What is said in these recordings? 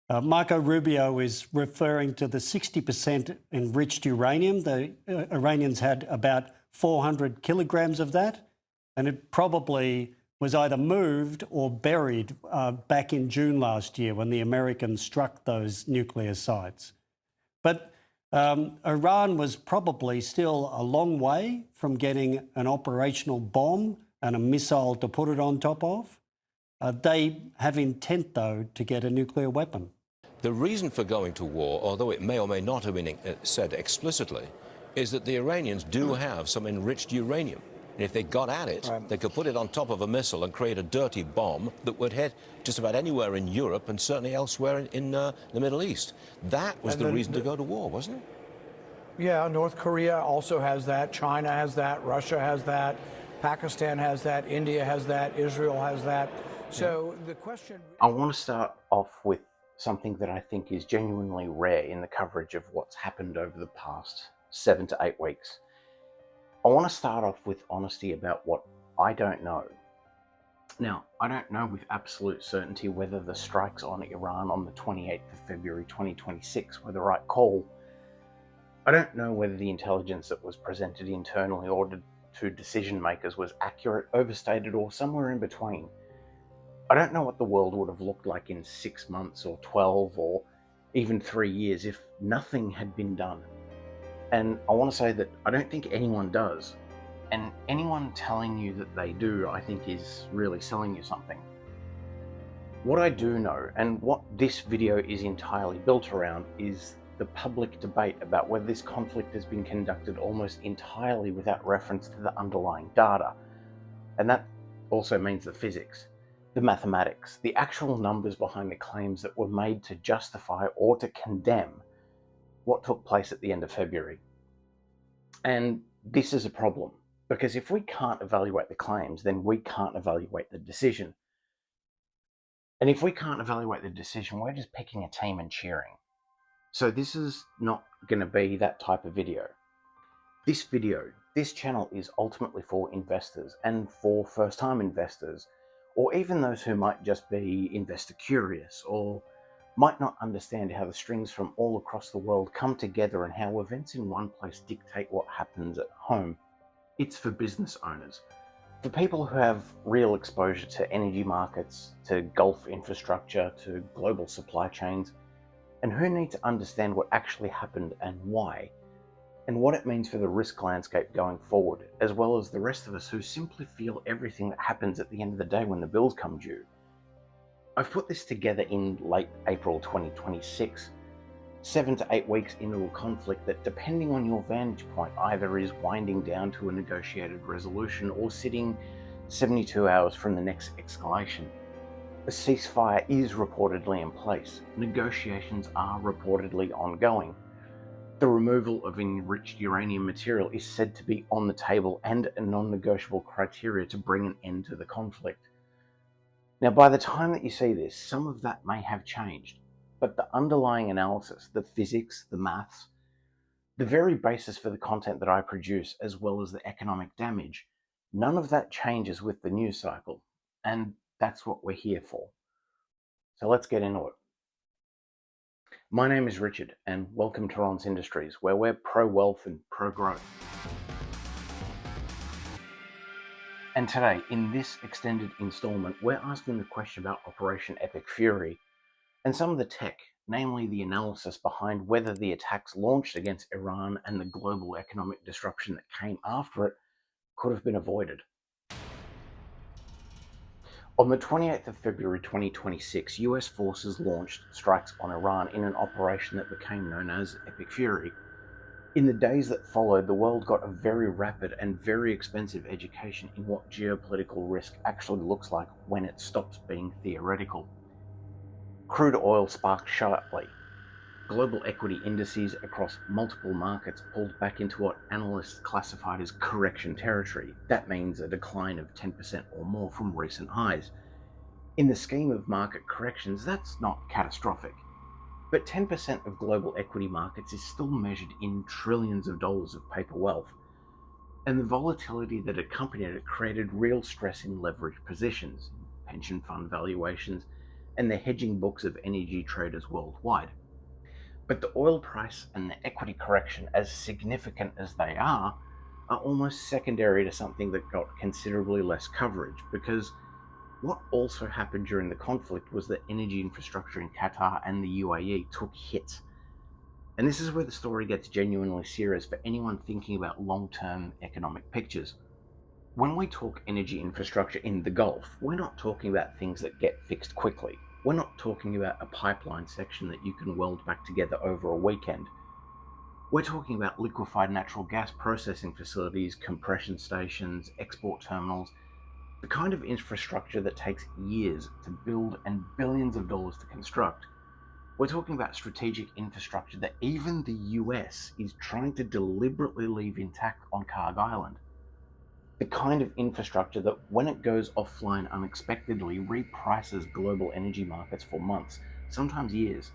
Marco Rubio is referring to the 60% enriched uranium. The Iranians had about 400 kilograms of that, and it probably was either moved or buried back in June last year when the Americans struck those nuclear sites. But Iran was probably still a long way from getting an operational bomb and a missile to put it on top of. They have intent, though, to get a nuclear weapon. The reason for going to war, although it may or may not have been said explicitly, is that the Iranians do have some enriched uranium. And if they got at it, they could put it on top of a missile and create a dirty bomb that would hit just about anywhere in Europe and certainly elsewhere in the Middle East. That was the reason to go to war, wasn't it? Yeah, North Korea also has that. China has that. Russia has that. Pakistan has that. India has that. Israel has that. So the question... I want to start off with something that I think is genuinely rare in the coverage of what's happened over the past 7 to 8 weeks. I want to start off with honesty about what I don't know. Now, I don't know with absolute certainty whether the strikes on Iran on the 28th of February 2026 were the right call. I don't know whether the intelligence that was presented internally or to decision makers was accurate, overstated, or somewhere in between. I don't know what the world would have looked like in 6 months or 12 or even 3 years if nothing had been done. And I want to say that I don't think anyone does. And anyone telling you that they do, I think is really selling you something. What I do know, and what this video is entirely built around, is the public debate about whether this conflict has been conducted almost entirely without reference to the underlying data. And that also means the physics, the mathematics, the actual numbers behind the claims that were made to justify or to condemn what took place at the end of February. And this is a problem, because if we can't evaluate the claims, then we can't evaluate the decision. And if we can't evaluate the decision, we're just picking a team and cheering. So this is not going to be that type of video. This channel is ultimately for investors and for first-time investors, or even those who might just be investor curious or might not understand how the strings from all across the world come together and how events in one place dictate what happens at home. It's for business owners, for people who have real exposure to energy markets, to Gulf infrastructure, to global supply chains, and who need to understand what actually happened and why, and what it means for the risk landscape going forward, as well as the rest of us who simply feel everything that happens at the end of the day when the bills come due. I've put this together in late April 2026, 7 to 8 weeks into a conflict that, depending on your vantage point, either is winding down to a negotiated resolution or sitting 72 hours from the next escalation. A ceasefire is reportedly in place. Negotiations are reportedly ongoing. The removal of enriched uranium material is said to be on the table and a non-negotiable criteria to bring an end to the conflict. Now, by the time that you see this, some of that may have changed, but the underlying analysis, the physics, the maths, the very basis for the content that I produce, as well as the economic damage, none of that changes with the news cycle, and that's what we're here for. So let's get into it. My name is Richard, and welcome to Ron's Industries, where we're pro-wealth and pro-growth. And today, in this extended installment, we're asking the question about Operation Epic Fury and some of the tech, namely the analysis behind whether the attacks launched against Iran and the global economic disruption that came after it could have been avoided. On the 28th of February 2026, US forces launched strikes on Iran in an operation that became known as Epic Fury. In the days that followed, the world got a very rapid and very expensive education in what geopolitical risk actually looks like when it stops being theoretical. Crude oil sparked sharply. Global equity indices across multiple markets pulled back into what analysts classified as correction territory. That means a decline of 10% or more from recent highs. In the scheme of market corrections, that's not catastrophic. But 10% of global equity markets is still measured in trillions of dollars of paper wealth. And the volatility that accompanied it created real stress in leveraged positions, pension fund valuations, and the hedging books of energy traders worldwide. But the oil price and the equity correction, as significant as they are almost secondary to something that got considerably less coverage, because what also happened during the conflict was that energy infrastructure in Qatar and the UAE took hits. And this is where the story gets genuinely serious for anyone thinking about long-term economic pictures. When we talk energy infrastructure in the Gulf, we're not talking about things that get fixed quickly. We're not talking about a pipeline section that you can weld back together over a weekend. We're talking about liquefied natural gas processing facilities, compression stations, export terminals, the kind of infrastructure that takes years to build and billions of dollars to construct. We're talking about strategic infrastructure that even the US is trying to deliberately leave intact on Carg Island. The kind of infrastructure that, when it goes offline unexpectedly, reprices global energy markets for months, sometimes years,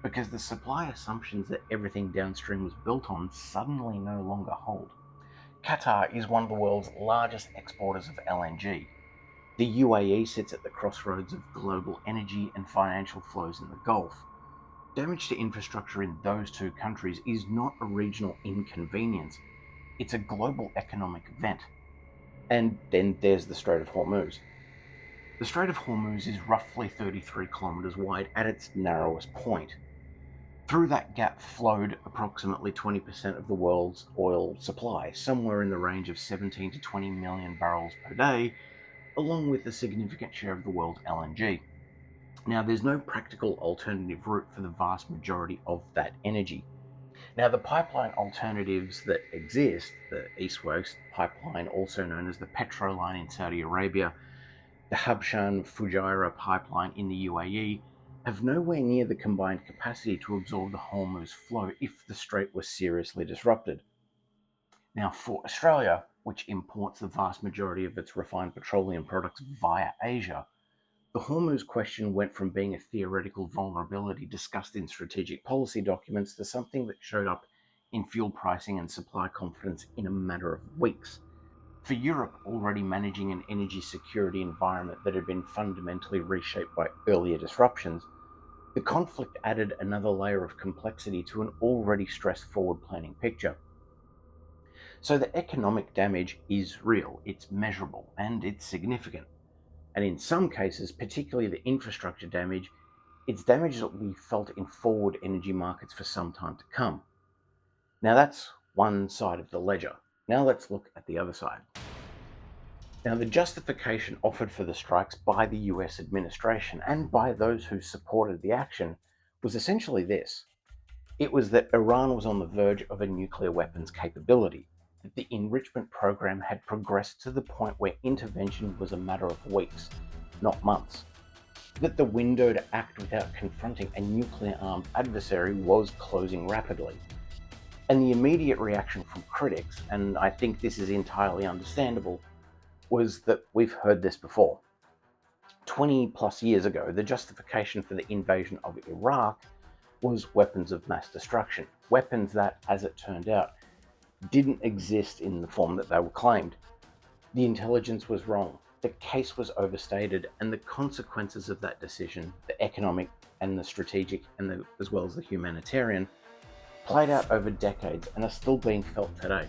because the supply assumptions that everything downstream was built on suddenly no longer hold. Qatar is one of the world's largest exporters of LNG. The UAE sits at the crossroads of global energy and financial flows in the Gulf. Damage to infrastructure in those two countries is not a regional inconvenience, it's a global economic event. And then there's the Strait of Hormuz. The Strait of Hormuz is roughly 33 kilometers wide at its narrowest point. Through that gap flowed approximately 20% of the world's oil supply, somewhere in the range of 17 to 20 million barrels per day, along with a significant share of the world's LNG. Now, there's no practical alternative route for the vast majority of that energy. Now, the pipeline alternatives that exist, the East-West pipeline, also known as the Petro line in Saudi Arabia, the Habshan-Fujairah pipeline in the UAE, have nowhere near the combined capacity to absorb the Hormuz flow if the strait was seriously disrupted. Now, for Australia, which imports the vast majority of its refined petroleum products via Asia, the Hormuz question went from being a theoretical vulnerability discussed in strategic policy documents to something that showed up in fuel pricing and supply confidence in a matter of weeks. For Europe, already managing an energy security environment that had been fundamentally reshaped by earlier disruptions, the conflict added another layer of complexity to an already stressed forward planning picture. So the economic damage is real, it's measurable, and it's significant. And in some cases, particularly the infrastructure damage, it's damage that will be felt in forward energy markets for some time to come. Now that's one side of the ledger. Now let's look at the other side. Now, the justification offered for the strikes by the US administration and by those who supported the action was essentially this. It was that Iran was on the verge of a nuclear weapons capability, that the enrichment program had progressed to the point where intervention was a matter of weeks, not months, that the window to act without confronting a nuclear-armed adversary was closing rapidly. And the immediate reaction from critics, and I think this is entirely understandable, was that we've heard this before. 20 plus years ago, the justification for the invasion of Iraq was weapons of mass destruction, weapons that, as it turned out, didn't exist in the form that they were claimed. The intelligence was wrong, the case was overstated, and the consequences of that decision, the economic and the strategic and as well as the humanitarian, played out over decades and are still being felt today.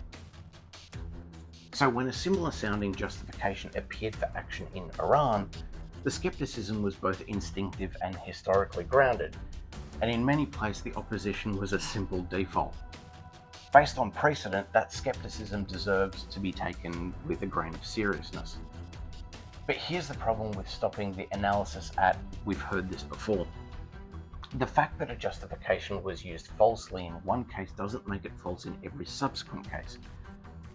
So when a similar sounding justification appeared for action in Iran, the skepticism was both instinctive and historically grounded, and in many places the opposition was a simple default. Based on precedent, that skepticism deserves to be taken with a grain of seriousness. But here's the problem with stopping the analysis at "we've heard this before." The fact that a justification was used falsely in one case doesn't make it false in every subsequent case.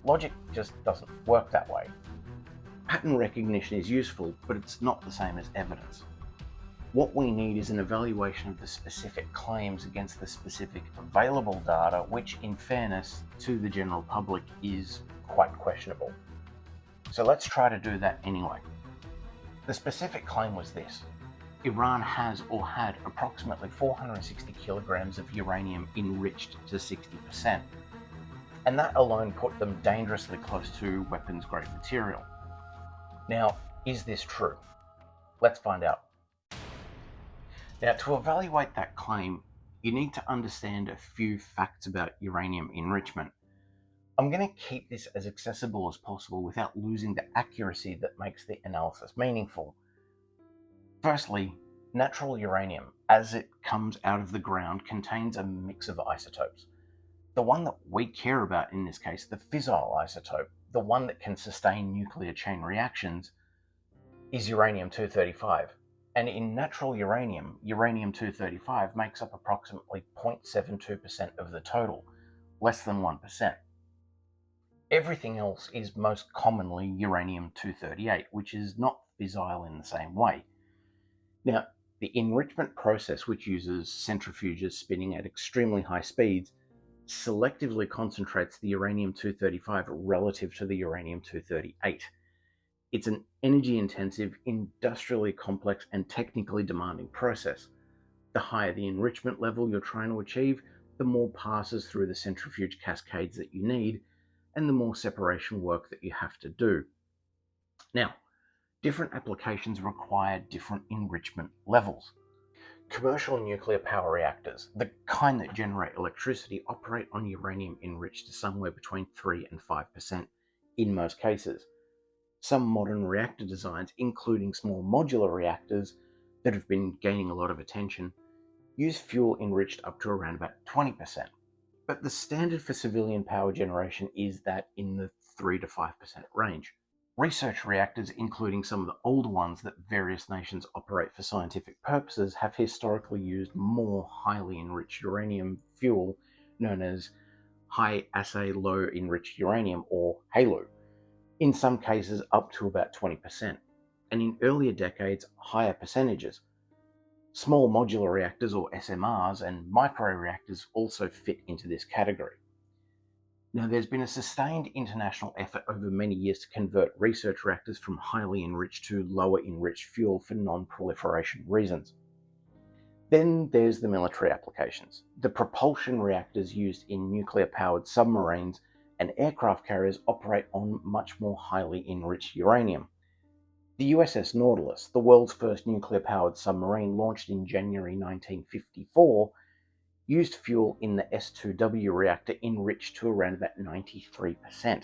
Logic just doesn't work that way. Pattern recognition is useful, but it's not the same as evidence. What we need is an evaluation of the specific claims against the specific available data, which, in fairness to the general public, is quite questionable. So let's try to do that anyway. The specific claim was this: Iran has or had approximately 460 kilograms of uranium enriched to 60%. And that alone put them dangerously close to weapons-grade material. Now, is this true? Let's find out. Now, to evaluate that claim, you need to understand a few facts about uranium enrichment. I'm going to keep this as accessible as possible without losing the accuracy that makes the analysis meaningful. Firstly, natural uranium, as it comes out of the ground, contains a mix of isotopes. The one that we care about in this case, the fissile isotope, the one that can sustain nuclear chain reactions, is uranium-235. And in natural uranium, uranium-235 makes up approximately 0.72% of the total, less than 1%. Everything else is most commonly uranium-238, which is not fissile in the same way. Now, the enrichment process, which uses centrifuges spinning at extremely high speeds, selectively concentrates the uranium-235 relative to the uranium-238. It's an energy-intensive, industrially complex, and technically demanding process. The higher the enrichment level you're trying to achieve, the more passes through the centrifuge cascades that you need, and the more separation work that you have to do. Now, different applications require different enrichment levels. Commercial nuclear power reactors, the kind that generate electricity, operate on uranium enriched to somewhere between 3 and 5% in most cases. Some modern reactor designs, including small modular reactors that have been gaining a lot of attention, use fuel enriched up to around about 20%. But the standard for civilian power generation is that in the 3 to 5% range. Research reactors, including some of the older ones that various nations operate for scientific purposes, have historically used more highly enriched uranium fuel known as high assay low enriched uranium, or HALEU, in some cases up to about 20%, and in earlier decades higher percentages. Small modular reactors, or SMRs, and microreactors also fit into this category. Now, there's been a sustained international effort over many years to convert research reactors from highly enriched to lower enriched fuel for non-proliferation reasons. Then there's the military applications. The propulsion reactors used in nuclear-powered submarines and aircraft carriers operate on much more highly enriched uranium. The USS Nautilus, the world's first nuclear-powered submarine launched in January 1954, used fuel in the S2W reactor enriched to around about 93%.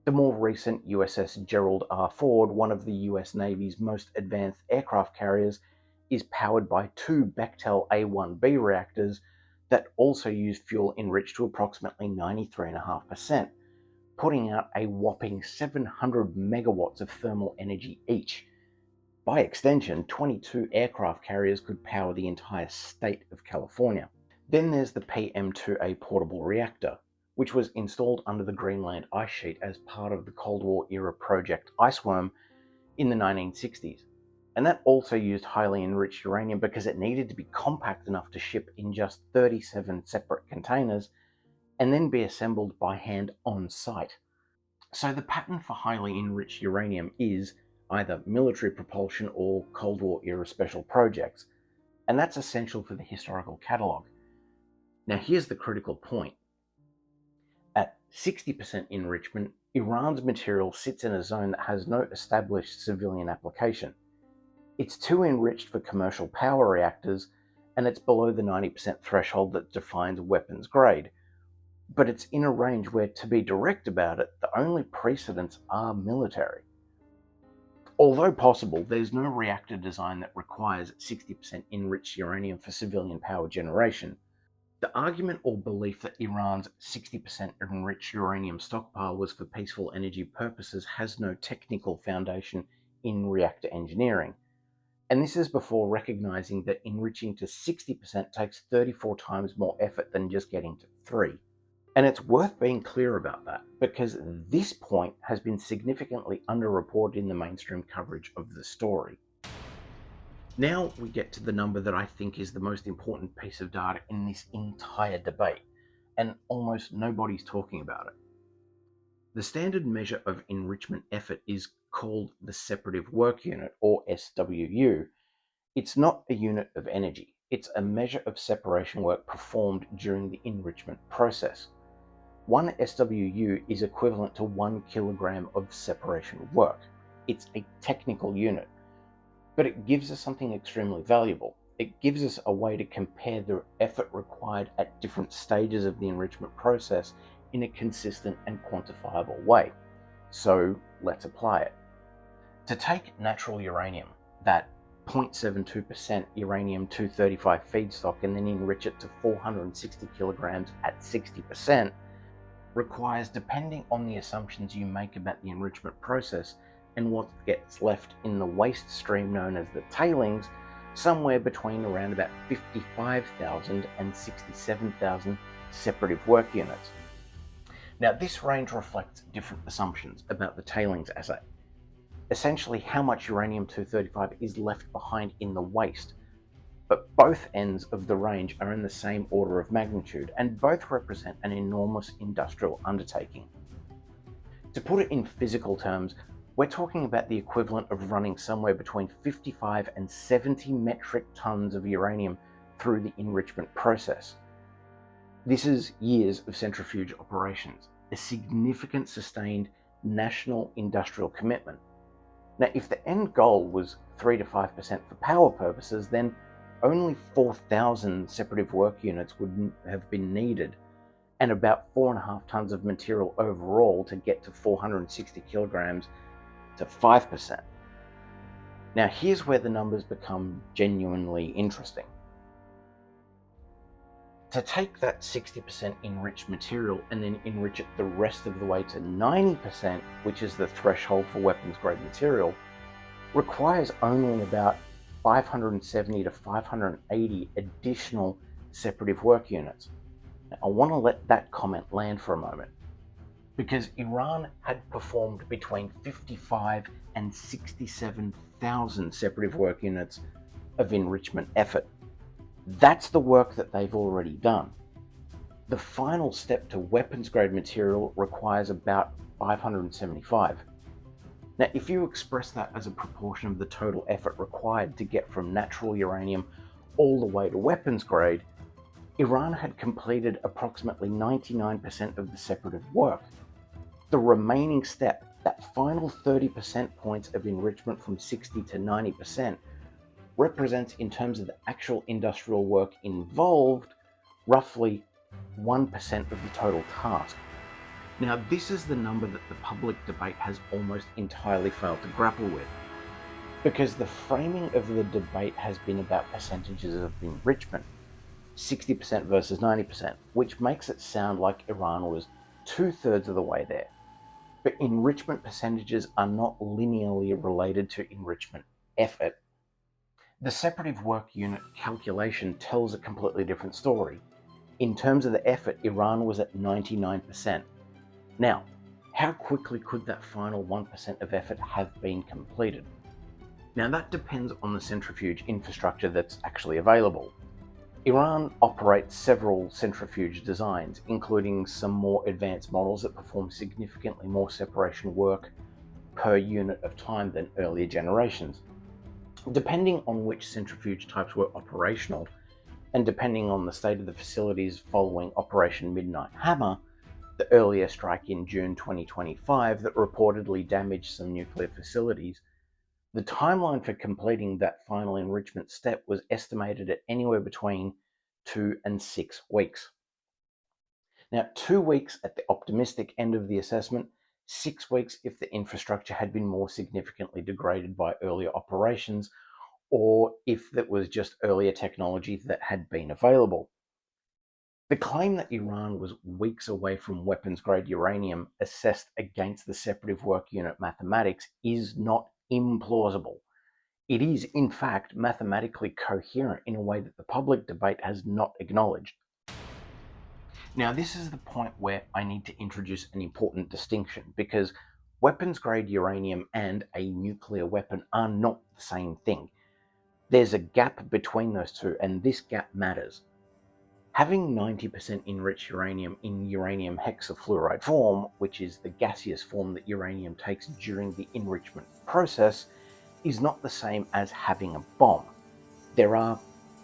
The more recent USS Gerald R. Ford, one of the US Navy's most advanced aircraft carriers, is powered by two Bechtel A1B reactors that also use fuel enriched to approximately 93.5%, putting out a whopping 700 megawatts of thermal energy each. By extension, 22 aircraft carriers could power the entire state of California. Then there's the PM2A portable reactor, which was installed under the Greenland ice sheet as part of the Cold War era Project Iceworm in the 1960s. And that also used highly enriched uranium because it needed to be compact enough to ship in just 37 separate containers and then be assembled by hand on site. So the pattern for highly enriched uranium is either military propulsion or Cold War era special projects, and that's essential for the historical catalogue. Now here's the critical point. At 60% enrichment, Iran's material sits in a zone that has no established civilian application. It's too enriched for commercial power reactors, and it's below the 90% threshold that defines weapons grade. But it's in a range where, to be direct about it, the only precedents are military. Although possible, there's no reactor design that requires 60% enriched uranium for civilian power generation. The argument or belief that Iran's 60% enriched uranium stockpile was for peaceful energy purposes has no technical foundation in reactor engineering. And this is before recognizing that enriching to 60% takes 34 times more effort than just getting to 3. And it's worth being clear about that, because this point has been significantly underreported in the mainstream coverage of the story. Now we get to the number that I think is the most important piece of data in this entire debate, and almost nobody's talking about it. The standard measure of enrichment effort is called the separative work unit, or SWU. It's not a unit of energy. It's a measure of separation work performed during the enrichment process. 1 SWU is equivalent to 1 kilogram of separation work. It's a technical unit, but it gives us something extremely valuable. It gives us a way to compare the effort required at different stages of the enrichment process in a consistent and quantifiable way. So let's apply it. To take natural uranium, that 0.72% uranium-235 feedstock, and then enrich it to 460 kilograms at 60%, requires, depending on the assumptions you make about the enrichment process and what gets left in the waste stream known as the tailings, somewhere between around about 55,000 and 67,000 separative work units. Now, this range reflects different assumptions about the tailings assay. Essentially, how much uranium-235 is left behind in the waste, but both ends of the range are in the same order of magnitude, and both represent an enormous industrial undertaking. To put it in physical terms, we're talking about the equivalent of running somewhere between 55 and 70 metric tons of uranium through the enrichment process. This is years of centrifuge operations, a significant sustained national industrial commitment. Now, if the end goal was 3 to 5% for power purposes, then only 4,000 separative work units would have been needed, and about 4.5 tons of material overall to get to 460 kilograms to 5%. Now, here's where the numbers become genuinely interesting. To take that 60% enriched material and then enrich it the rest of the way to 90%, which is the threshold for weapons grade material, requires only about 570 to 580 additional separative work units. Now, I want to let that comment land for a moment, because Iran had performed between 55 and 67,000 separative work units of enrichment effort. That's the work that they've already done. The final step to weapons grade material requires about 575. Now, if you express that as a proportion of the total effort required to get from natural uranium all the way to weapons grade, Iran had completed approximately 99% of the separative work. The remaining step, that final 30% points of enrichment from 60 to 90%, represents, in terms of the actual industrial work involved, roughly 1% of the total task. Now, this is the number that the public debate has almost entirely failed to grapple with, because the framing of the debate has been about percentages of enrichment, 60% versus 90%, which makes it sound like Iran was 2/3 of the way there. But enrichment percentages are not linearly related to enrichment effort. The separative work unit calculation tells a completely different story. In terms of the effort, Iran was at 99%. Now, how quickly could that final 1% of effort have been completed? Now, that depends on the centrifuge infrastructure that's actually available. Iran operates several centrifuge designs, including some more advanced models that perform significantly more separation work per unit of time than earlier generations. Depending on which centrifuge types were operational, and depending on the state of the facilities following Operation Midnight Hammer, the earlier strike in June 2025 that reportedly damaged some nuclear facilities, the timeline for completing that final enrichment step was estimated at anywhere between 2 and 6 weeks. Now, 2 weeks at the optimistic end of the assessment, 6 weeks if the infrastructure had been more significantly degraded by earlier operations, or if that was just earlier technology that had been available. The claim that Iran was weeks away from weapons-grade uranium assessed against the separative work unit mathematics is not implausible. It is, in fact, mathematically coherent in a way that the public debate has not acknowledged. Now, this is the point where I need to introduce an important distinction, because weapons-grade uranium and a nuclear weapon are not the same thing. There's a gap between those two, and this gap matters. Having 90% enriched uranium in uranium hexafluoride form, which is the gaseous form that uranium takes during the enrichment process, is not the same as having a bomb. There are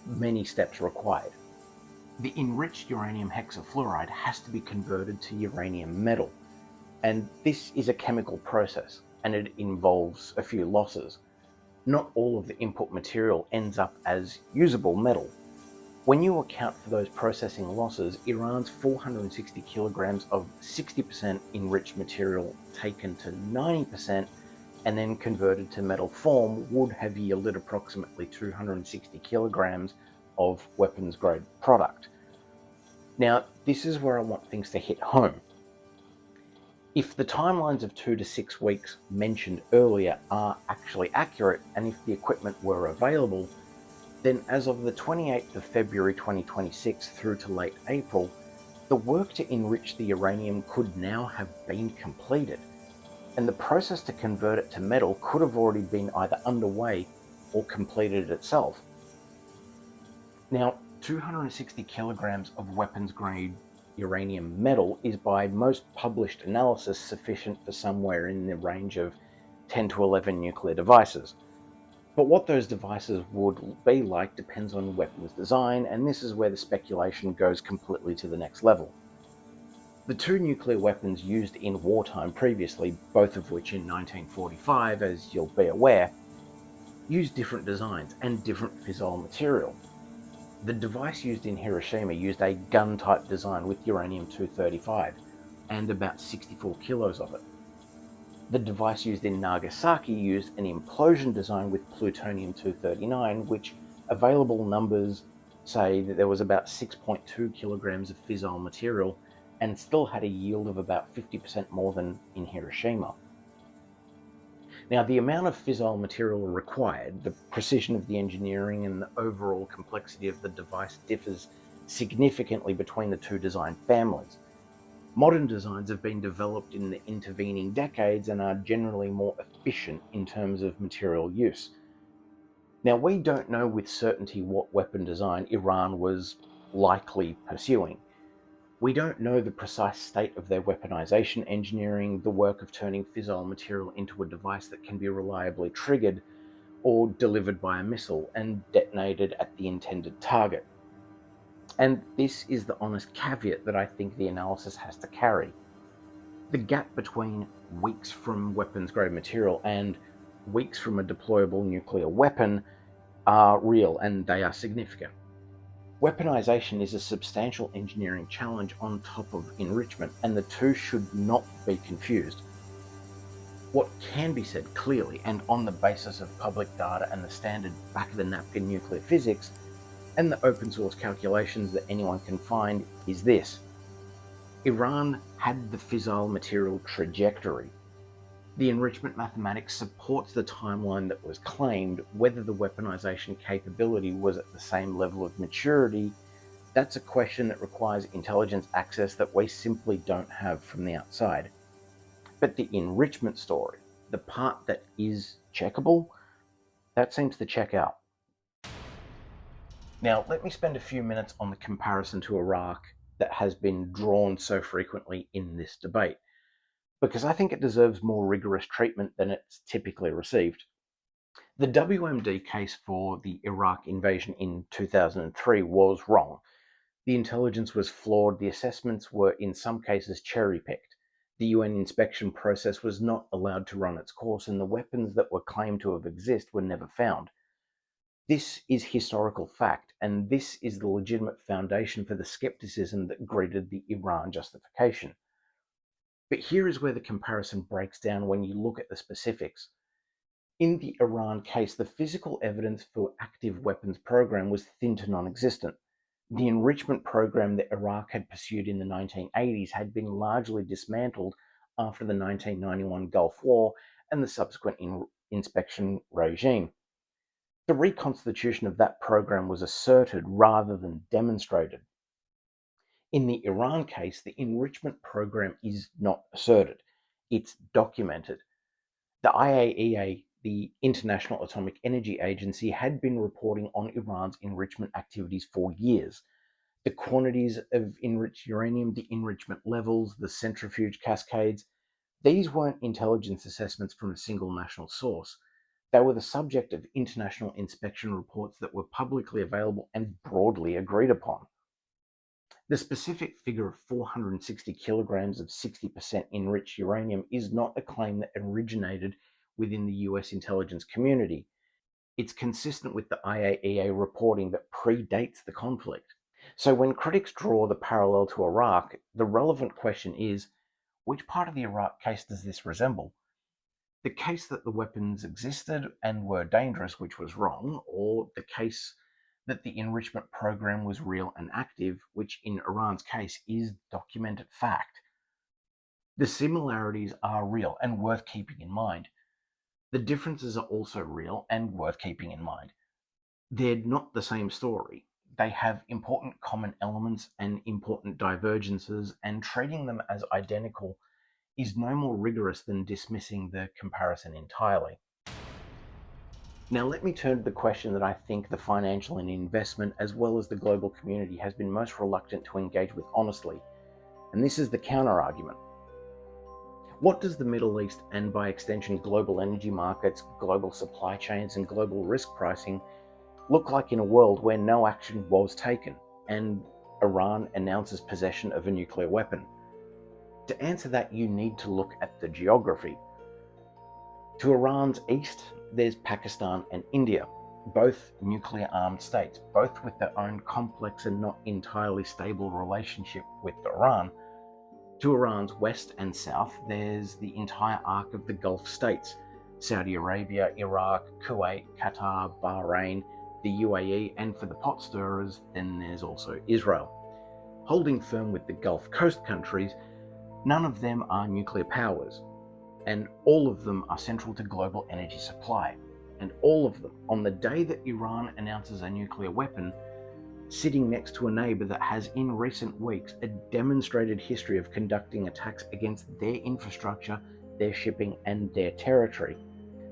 many steps required. The enriched uranium hexafluoride has to be converted to uranium metal, and this is a chemical process, and it involves a few losses. not all of the input material ends up as usable metal. When you account for those processing losses, Iran's 460 kilograms of 60% enriched material taken to 90% and then converted to metal form would have yielded approximately 260 kilograms of weapons grade product. Now, this is where I want things to hit home. If the timelines of 2 to 6 weeks mentioned earlier are actually accurate, and if the equipment were available, then as of the 28th of February 2026 through to late April, the work to enrich the uranium could now have been completed, and the process to convert it to metal could have already been either underway or completed itself. Now, 260 kilograms of weapons-grade uranium metal is by most published analysis sufficient for somewhere in the range of 10 to 11 nuclear devices. But what those devices would be like depends on weapons design, and this is where the speculation goes completely to the next level. The two nuclear weapons used in wartime previously, both of which in 1945, as you'll be aware, used different designs and different fissile material. The device used in Hiroshima used a gun-type design with uranium-235 and about 64 kilos of it. The device used in Nagasaki used an implosion design with plutonium-239, which available numbers say that there was about 6.2 kilograms of fissile material and still had a yield of about 50% more than in Hiroshima. Now, the amount of fissile material required, the precision of the engineering, and the overall complexity of the device differs significantly between the two design families. Modern designs have been developed in the intervening decades and are generally more efficient in terms of material use. Now, we don't know with certainty what weapon design Iran was likely pursuing. We don't know the precise state of their weaponization engineering, the work of turning fissile material into a device that can be reliably triggered or delivered by a missile and detonated at the intended target. And this is the honest caveat that I think the analysis has to carry. The gap between weeks from weapons-grade material and weeks from a deployable nuclear weapon are real, and they are significant. Weaponization is a substantial engineering challenge on top of enrichment, and the two should not be confused. What can be said clearly, and on the basis of public data and the standard back-of-the-napkin nuclear physics, and the open source calculations that anyone can find, is this. Iran had the fissile material trajectory. The enrichment mathematics supports the timeline that was claimed. Whether the weaponization capability was at the same level of maturity, that's a question that requires intelligence access that we simply don't have from the outside. But the enrichment story, the part that is checkable, that seems to check out. Now, let me spend a few minutes on the comparison to Iraq that has been drawn so frequently in this debate, because I think it deserves more rigorous treatment than it's typically received. The WMD case for the Iraq invasion in 2003 was wrong. The intelligence was flawed, the assessments were in some cases cherry-picked, the UN inspection process was not allowed to run its course, and the weapons that were claimed to have existed were never found. This is historical fact, and this is the legitimate foundation for the skepticism that greeted the Iran justification. But here is where the comparison breaks down when you look at the specifics. In the Iran case, the physical evidence for active weapons program was thin to non-existent. The enrichment program that Iraq had pursued in the 1980s had been largely dismantled after the 1991 Gulf War and the subsequent inspection regime. The reconstitution of that program was asserted rather than demonstrated. In the Iran case, the enrichment program is not asserted. It's documented. The IAEA, the International Atomic Energy Agency, had been reporting on Iran's enrichment activities for years. The quantities of enriched uranium, the enrichment levels, the centrifuge cascades, these weren't intelligence assessments from a single national source. They were the subject of international inspection reports that were publicly available and broadly agreed upon. The specific figure of 460 kilograms of 60% enriched uranium is not a claim that originated within the US intelligence community. It's consistent with the IAEA reporting that predates the conflict. So when critics draw the parallel to Iraq, the relevant question is, which part of the Iraq case does this resemble? The case that the weapons existed and were dangerous, which was wrong, or the case that the enrichment program was real and active, which in Iran's case is documented fact. The similarities are real and worth keeping in mind. The differences are also real and worth keeping in mind. They're not the same story. They have important common elements and important divergences, and treating them as identical is no more rigorous than dismissing the comparison entirely. Now let me turn to the question that I think the financial and investment, as well as the global community, has been most reluctant to engage with honestly, and this is the counter-argument. What does the Middle East, and by extension global energy markets, global supply chains, and global risk pricing look like in a world where no action was taken and Iran announces possession of a nuclear weapon? To answer that, you need to look at the geography. To Iran's east, there's Pakistan and India, both nuclear-armed states, both with their own complex and not entirely stable relationship with Iran. To Iran's west and south, there's the entire arc of the Gulf states, Saudi Arabia, Iraq, Kuwait, Qatar, Bahrain, the UAE, and for the pot stirrers, then there's also Israel. Holding firm with the Gulf Coast countries, none of them are nuclear powers, and all of them are central to global energy supply. And all of them, on the day that Iran announces a nuclear weapon, sitting next to a neighbor that has in recent weeks a demonstrated history of conducting attacks against their infrastructure, their shipping, and their territory.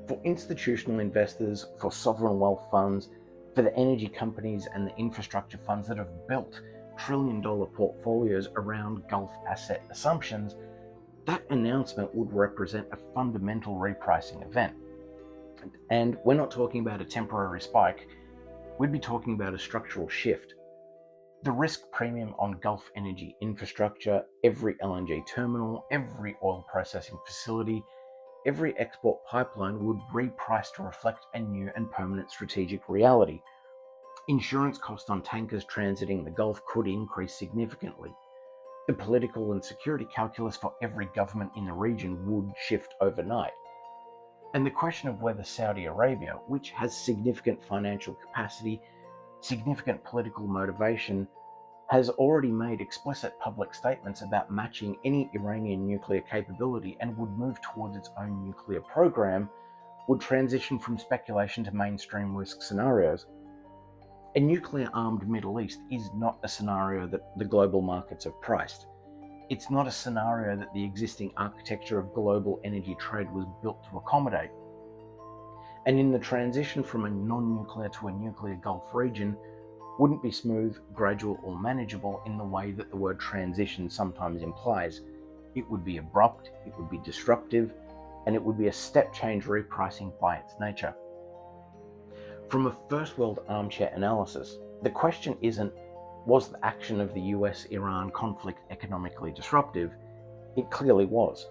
For institutional investors, for sovereign wealth funds, for the energy companies and the infrastructure funds that have built trillion-dollar portfolios around Gulf asset assumptions, that announcement would represent a fundamental repricing event. And we're not talking about a temporary spike, we'd be talking about a structural shift. The risk premium on Gulf energy infrastructure, every LNG terminal, every oil processing facility, every export pipeline would reprice to reflect a new and permanent strategic reality. Insurance costs on tankers transiting the Gulf could increase significantly. The political and security calculus for every government in the region would shift overnight. And the question of whether Saudi Arabia, which has significant financial capacity, significant political motivation, has already made explicit public statements about matching any Iranian nuclear capability and would move towards its own nuclear program, would transition from speculation to mainstream risk scenarios. A nuclear-armed Middle East is not a scenario that the global markets have priced. It's not a scenario that the existing architecture of global energy trade was built to accommodate. And in the transition from a non-nuclear to a nuclear Gulf region wouldn't be smooth, gradual, or manageable in the way that the word transition sometimes implies. It would be abrupt, it would be disruptive, and it would be a step change repricing by its nature. From a first world armchair analysis, the question isn't, was the action of the US-Iran conflict economically disruptive? It clearly was.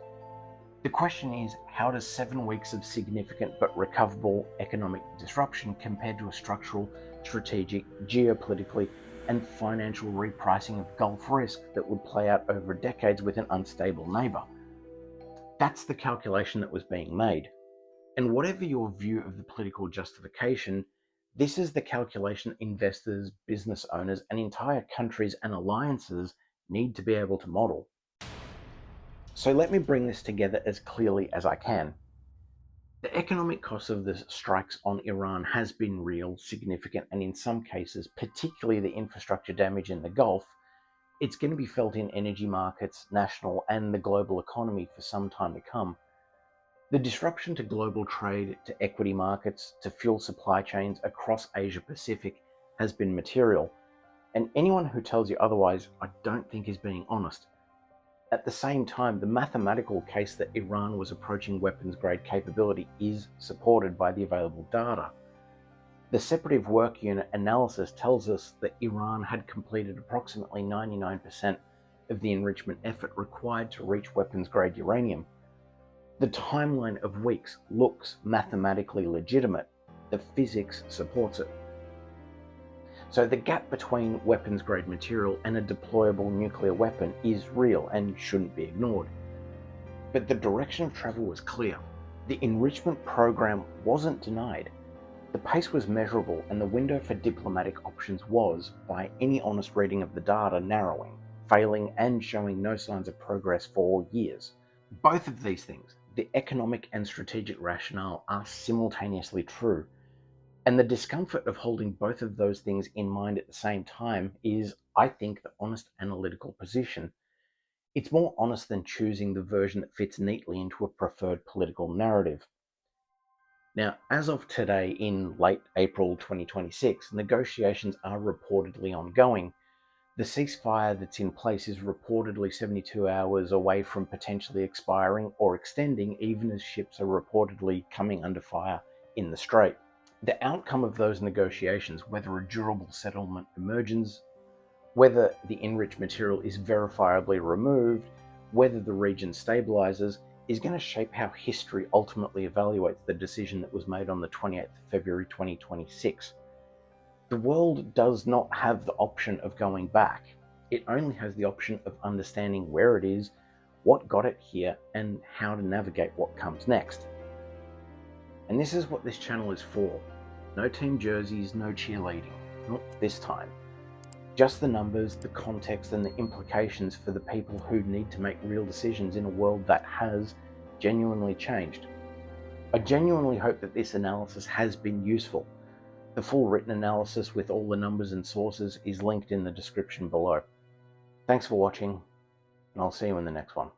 The question is, how does 7 weeks of significant but recoverable economic disruption compare to a structural, strategic, geopolitically, and financial repricing of Gulf risk that would play out over decades with an unstable neighbor? That's the calculation that was being made. And whatever your view of the political justification, this is the calculation investors, business owners, and entire countries and alliances need to be able to model. So let me bring this together as clearly as I can. The economic cost of the strikes on Iran has been real, significant, and in some cases, particularly the infrastructure damage in the Gulf, it's going to be felt in energy markets, national, and the global economy for some time to come. The disruption to global trade, to equity markets, to fuel supply chains across Asia Pacific has been material, and anyone who tells you otherwise, I don't think is being honest. At the same time, the mathematical case that Iran was approaching weapons-grade capability is supported by the available data. The separative work unit analysis tells us that Iran had completed approximately 99% of the enrichment effort required to reach weapons-grade uranium. The timeline of weeks looks mathematically legitimate, The physics supports it. So the gap between weapons-grade material and a deployable nuclear weapon is real and shouldn't be ignored. But the direction of travel was clear. The enrichment program wasn't denied. The pace was measurable, and the window for diplomatic options was, by any honest reading of the data, narrowing, failing and showing no signs of progress for years. Both of these things, the economic and strategic rationale, are simultaneously true. And the discomfort of holding both of those things in mind at the same time is, I think, the honest analytical position. It's more honest than choosing the version that fits neatly into a preferred political narrative. Now, as of today, in late April 2026, negotiations are reportedly ongoing. The ceasefire that's in place is reportedly 72 hours away from potentially expiring or extending, even as ships are reportedly coming under fire in the Strait. The outcome of those negotiations, whether a durable settlement emerges, whether the enriched material is verifiably removed, whether the region stabilizes, is going to shape how history ultimately evaluates the decision that was made on the 28th of February 2026. The world does not have the option of going back. It only has the option of understanding where it is, what got it here, and how to navigate what comes next. And this is what this channel is for. No team jerseys, no cheerleading. Not this time. Just the numbers, the context, and the implications for the people who need to make real decisions in a world that has genuinely changed. I genuinely hope that this analysis has been useful. The full written analysis with all the numbers and sources is linked in the description below. Thanks for watching, and I'll see you in the next one.